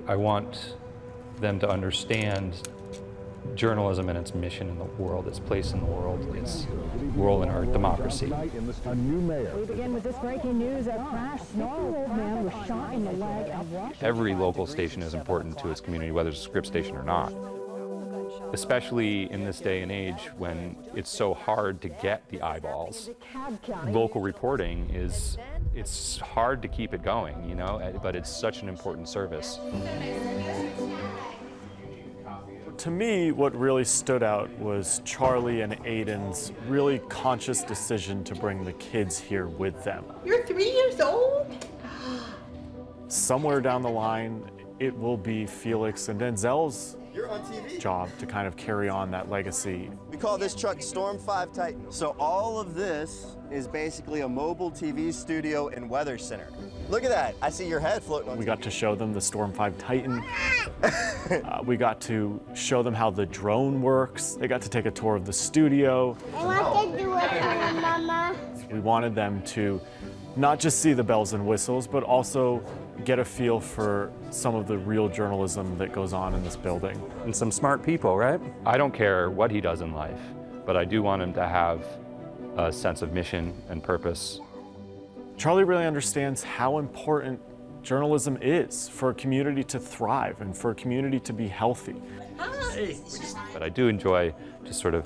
I want them to understand journalism and its mission in the world, its place in the world, its role in our democracy. We begin with this breaking news. A crash. Snarl old man was shot in the leg and rushed. Every local station is important to its community, whether it's a Scripps station or not. Especially in this day and age when it's so hard to get the eyeballs. Local reporting it's hard to keep it going, you know, but it's such an important service. To me, what really stood out was Charlie and Aiden's really conscious decision to bring the kids here with them. You're 3 years old? Somewhere down the line, it will be Felix and Denzel's job to kind of carry on that legacy. We call this truck Storm 5 Titan. So all of this is basically a mobile TV studio and weather center. Look at that. I see your head floating on We TV. got to show them the Storm 5 Titan. We got to show them how the drone works. They got to take a tour of the studio. I want to do a tour, Mama. We wanted them to not just see the bells and whistles, but also get a feel for some of the real journalism that goes on in this building. And some smart people, right? I don't care what he does in life, but I do want him to have a sense of mission and purpose. Charlie really understands how important journalism is for a community to thrive and for a community to be healthy. But I do enjoy just sort of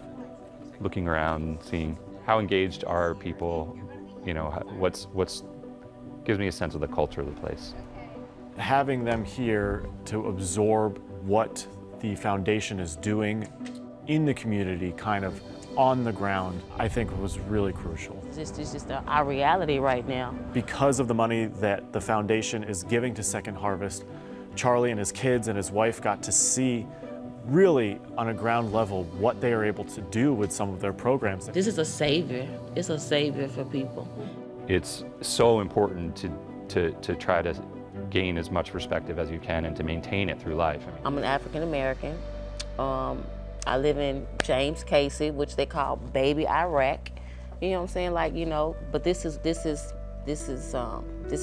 looking around and seeing how engaged are people, you know, what's gives me a sense of the culture of the place. Having them here to absorb what the foundation is doing in the community, kind of on the ground, I think was really crucial. It's just our reality right now. Because of the money that the foundation is giving to Second Harvest, Charlie and his kids and his wife got to see really on a ground level what they are able to do with some of their programs. This is a savior. It's a savior for people. It's so important to try to gain as much perspective as you can and to maintain it through life. I mean, I'm an African American. I live in James Casey, which they call baby Iraq. You know what I'm saying? Like, you know, but this is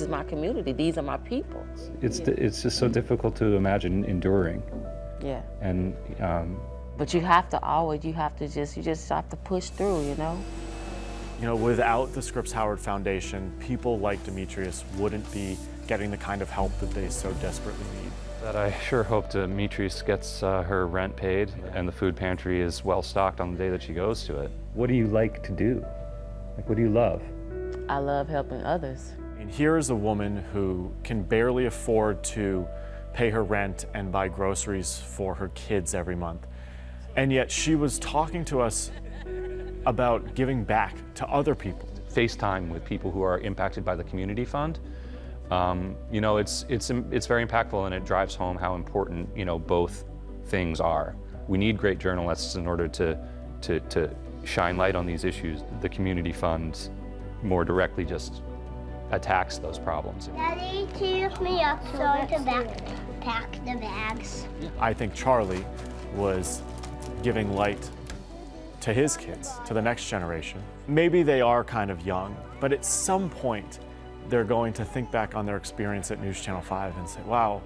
my community. These are my people. It's just so difficult to imagine enduring. Yeah. And but you have to you just have to push through, you know? You know, without the Scripps Howard Foundation, people like Demetrius wouldn't be getting the kind of help that they so desperately need. That I sure hope Demetrius gets her rent paid and the food pantry is well stocked on the day that she goes to it. What do you like to do? Like, what do you love? I love helping others. And here is a woman who can barely afford to pay her rent and buy groceries for her kids every month. And yet she was talking to us about giving back to other people. FaceTime with people who are impacted by the community fund. You know, it's very impactful, and it drives home how important, you know, both things are. We need great journalists in order to shine light on these issues. The community fund more directly just attacks those problems. Daddy, cheers me up so I can pack the bags. I think Charlie was giving light to his kids, to the next generation. Maybe they are kind of young, but at some point they're going to think back on their experience at News Channel 5 and say, wow,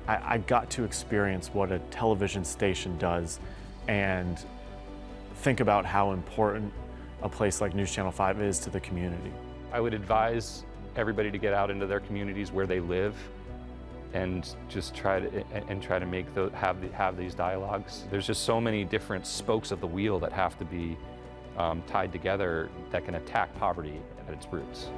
I got to experience what a television station does, and think about how important a place like News Channel 5 is to the community. I would advise everybody to get out into their communities where they live and just try to make have these dialogues. There's just so many different spokes of the wheel that have to be tied together that can attack poverty at its roots.